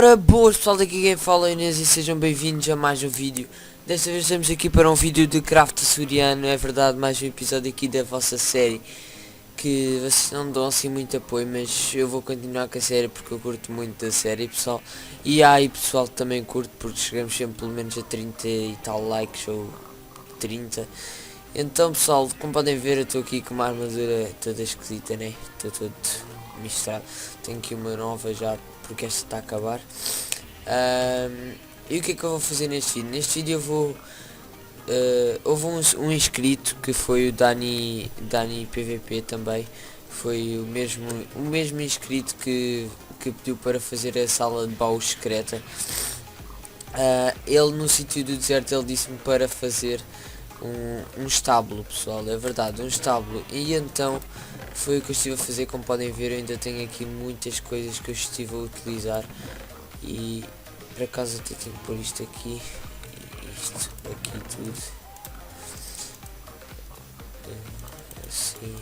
Ora, boas pessoal, daqui quem fala é Inês e sejam bem-vindos a mais um vídeo. Desta vez estamos aqui para um vídeo de craft açoriano, é verdade, mais um episódio aqui da vossa série. Que vocês não dão assim muito apoio, mas eu vou continuar com a série porque eu curto muito da série, pessoal. E aí pessoal também curto porque chegamos sempre pelo menos a 30 e tal likes ou 30. Então pessoal, como podem ver eu estou aqui com uma armadura toda esquisita, né? Estou todo misturado. Tenho aqui uma nova já porque esta está a acabar. E o que é que eu vou fazer neste vídeo? Neste vídeo eu vou... houve um inscrito que foi o Dani PVP também. Foi o mesmo inscrito que pediu para fazer a sala de baú secreta. Ele no sítio do deserto ele disse-me para fazer um estábulo, pessoal, é verdade, um estábulo. E então foi o que eu estive a fazer. Como podem ver eu ainda tenho aqui muitas coisas que eu estive a utilizar. E por acaso até tenho que pôr isto aqui, isto aqui tudo assim.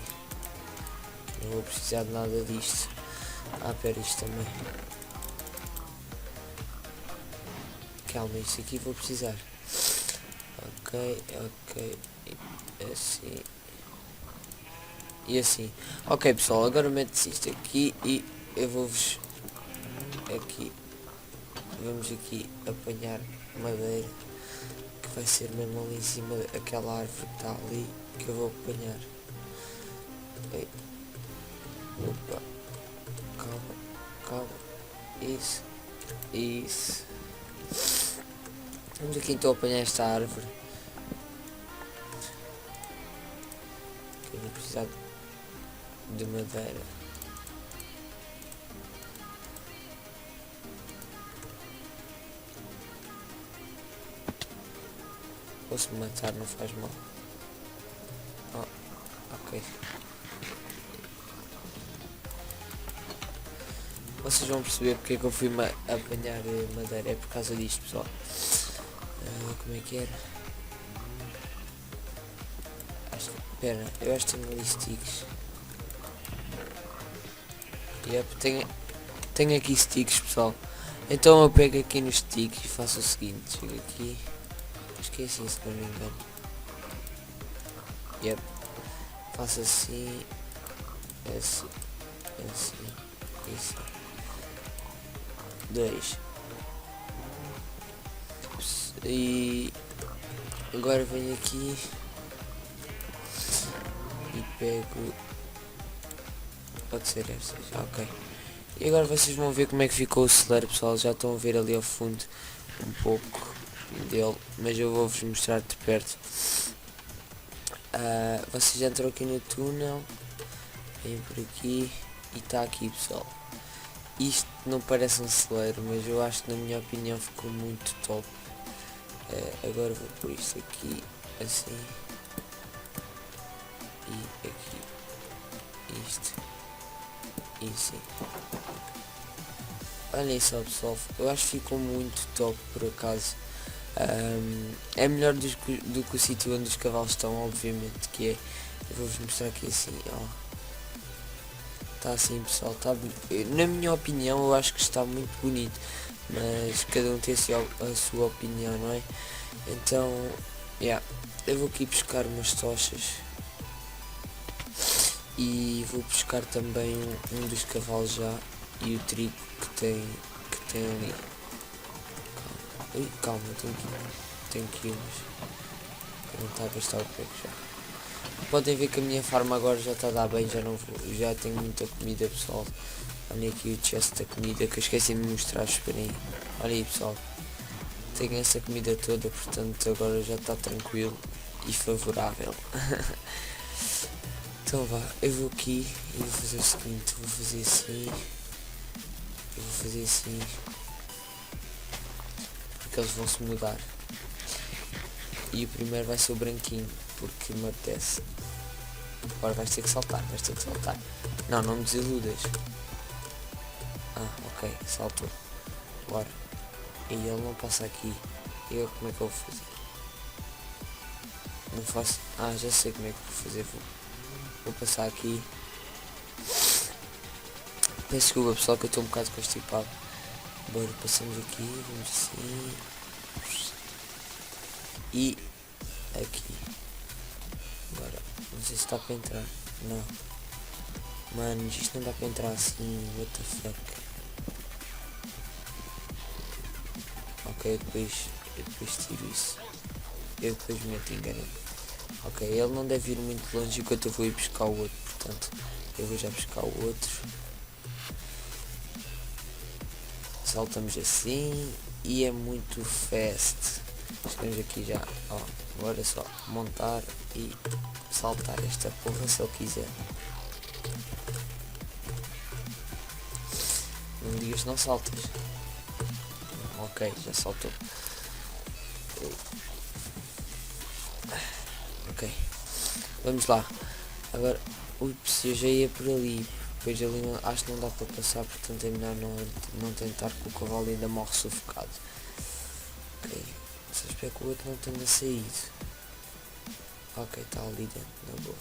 Não vou precisar de nada disto. Pera, isto também. Calma, isto aqui vou precisar. Ok, assim e assim. Ok pessoal, agora mete-se isto aqui e eu vou-vos aqui, vamos aqui apanhar madeira, que vai ser mesmo ali em cima daquela árvore que está ali, que eu vou apanhar. Ok. Opa, calma, isso. Vamos aqui então apanhar esta árvore. Eu vou precisar de madeira. Posso me matar, não faz mal. Ok. Vocês vão perceber porque é que eu fui apanhar madeira. É por causa disto, pessoal. Como é que era? Espera, eu acho que tenho ali sticks. Tenho aqui sticks, pessoal. Então eu pego aqui nos sticks e faço o seguinte. Chego aqui. Acho que é assim, se não me engano. Faço assim. Assim. Isso. 2. E agora venho aqui e pego. Pode ser estas, ok. E agora vocês vão ver como é que ficou o celeiro, pessoal. Já estão a ver ali ao fundo um pouco dele, mas eu vou-vos mostrar de perto. Vocês entram aqui no túnel, vêm por aqui e está aqui, pessoal. Isto não parece um celeiro, mas eu acho que na minha opinião ficou muito top. Agora vou pôr isto aqui assim e aqui isto e assim. Olhem só, pessoal, eu acho que ficou muito top por acaso. É melhor do que o sítio onde os cavalos estão, obviamente, que é. Eu vou-vos mostrar aqui assim, ó. Está assim, pessoal, tá, na minha opinião eu acho que está muito bonito, mas cada um tem a sua opinião, não é? Então, eu vou aqui buscar umas tochas e vou buscar também um dos cavalos já e o trigo que tem ali. Calma, tenho que ir, mas não está a gastar o prego já. Podem ver que a minha farma agora já está a dar bem, já tenho muita comida, pessoal. Olha aqui o chest da comida que eu esqueci de mostrar, esperem. Olha aí, pessoal. Tenho essa comida toda, portanto agora já está tranquilo e favorável. Então vá, eu vou aqui e vou fazer o seguinte, vou fazer assim, porque eles vão se mudar. E o primeiro vai ser o branquinho, porque me apetece. Agora vais ter que saltar, Não me desiludas. Ok, saltou. Bora. E ele não passa aqui. Eu como é que eu vou fazer? Não faço. Já sei como é que vou fazer. Vou passar aqui. Peço desculpa, pessoal, que eu estou um bocado constipado. Bora, passamos aqui, vamos assim. E aqui. Agora, não sei se está para entrar. Não. Mano, isto não dá para entrar assim. What the fuck. Ok, eu depois tiro isso. Eu depois meto engano. Ok, ele não deve ir muito longe enquanto eu vou ir buscar o outro. Portanto, eu vou já buscar o outro. Saltamos assim. E é muito fast. Chegamos aqui já. Ó, agora é só montar e saltar esta porra se ele quiser. Não me digas não saltas. Ok, já saltou. Ok. Vamos lá. Agora, ups, eu já ia por ali. Depois ali não, acho que não dá para passar, portanto é melhor não tentar, que o cavalo ainda morre sufocado. Ok. Só espero que o outro não tenha saído. Ok, está ali dentro, na boa.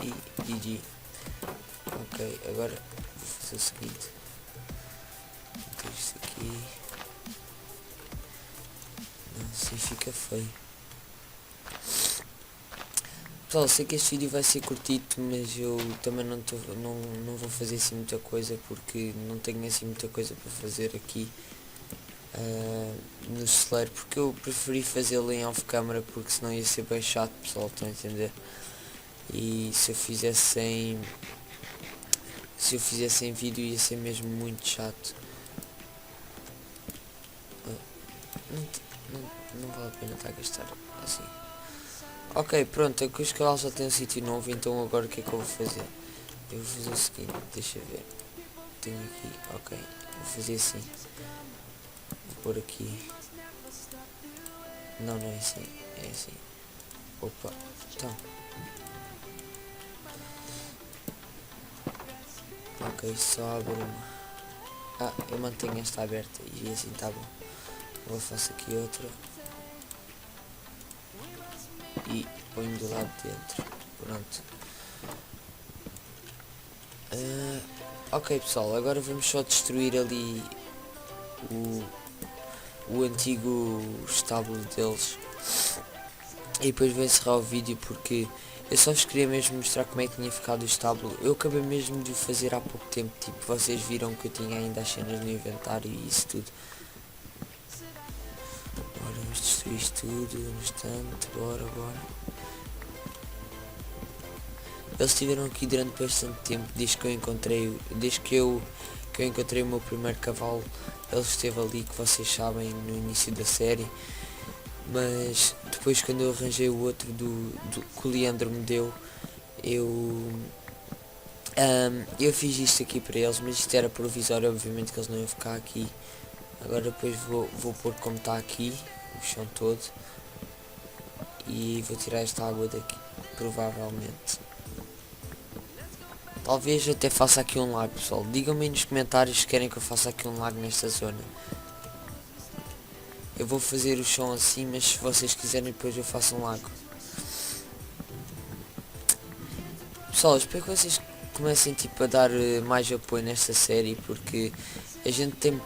E GG. Ok, agora vou fazer o seguinte. Vou meter isto aqui. Não, assim fica feio. Pessoal, sei que este vídeo vai ser curtito, mas eu também não vou fazer assim muita coisa, porque não tenho assim muita coisa para fazer aqui no celeiro, porque eu preferi fazê-lo em off-camera, porque senão ia ser bem chato, pessoal, estão a entender? E se eu fizesse em vídeo ia ser mesmo muito chato. Não vale a pena estar a gastar assim. Ok, pronto, é que os cavalos já têm um sítio novo, então agora o que é que eu vou fazer? Eu vou fazer o seguinte, deixa ver. Tenho aqui, ok, vou fazer assim. Vou pôr aqui. Não é assim, é assim. Opa, então. Ok, só abre uma. Ah, eu mantenho esta aberta e assim tá bom. Agora faço aqui outra. E ponho do lado de dentro. Pronto. Ok, pessoal, agora vamos só destruir ali o antigo estábulo deles. E depois vou encerrar o vídeo, porque eu só vos queria mesmo mostrar como é que tinha ficado o estábulo. Eu acabei mesmo de o fazer há pouco tempo. Tipo, vocês viram que eu tinha ainda as cenas no inventário e isso tudo. Agora vamos destruir isto tudo no instante. Bora. Eles estiveram aqui durante bastante tempo, desde que eu encontrei o meu primeiro cavalo. Ele esteve ali, que vocês sabem, no início da série. Mas depois, quando eu arranjei o outro que o Leandro me deu, eu fiz isto aqui para eles, mas isto era provisório, obviamente que eles não iam ficar aqui. Agora depois vou pôr como está aqui, o chão todo. E vou tirar esta água daqui, provavelmente. Talvez até faça aqui um lago, pessoal. Digam-me nos comentários se querem que eu faça aqui um lago nesta zona. Eu vou fazer o chão assim, mas se vocês quiserem depois eu faço um lago. Pessoal, espero que vocês comecem tipo a dar mais apoio nesta série, porque a gente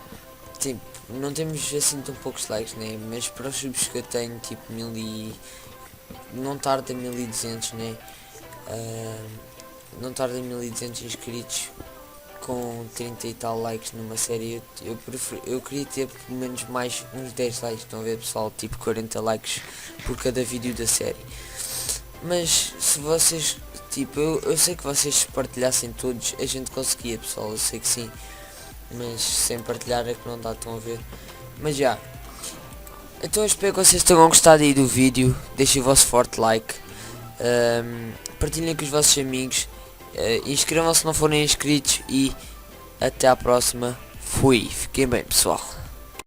não temos assim tão poucos likes, né? Mas para os subs que eu tenho, tipo não tarda 1200, né? Não tarda 1200 inscritos com 30 e tal likes numa série. Eu queria ter pelo menos mais uns 10 likes, estão a ver, pessoal? Tipo 40 likes por cada vídeo da série. Mas se vocês, tipo, eu sei que vocês se partilhassem todos, a gente conseguia, pessoal, eu sei que sim. Mas sem partilhar é que não dá, estão a ver? Mas já. Então eu espero que vocês tenham gostado aí do vídeo. Deixem o vosso forte like. Partilhem com os vossos amigos. Inscrevam-se se não forem inscritos. E até à próxima. Fui. Fiquem bem, pessoal.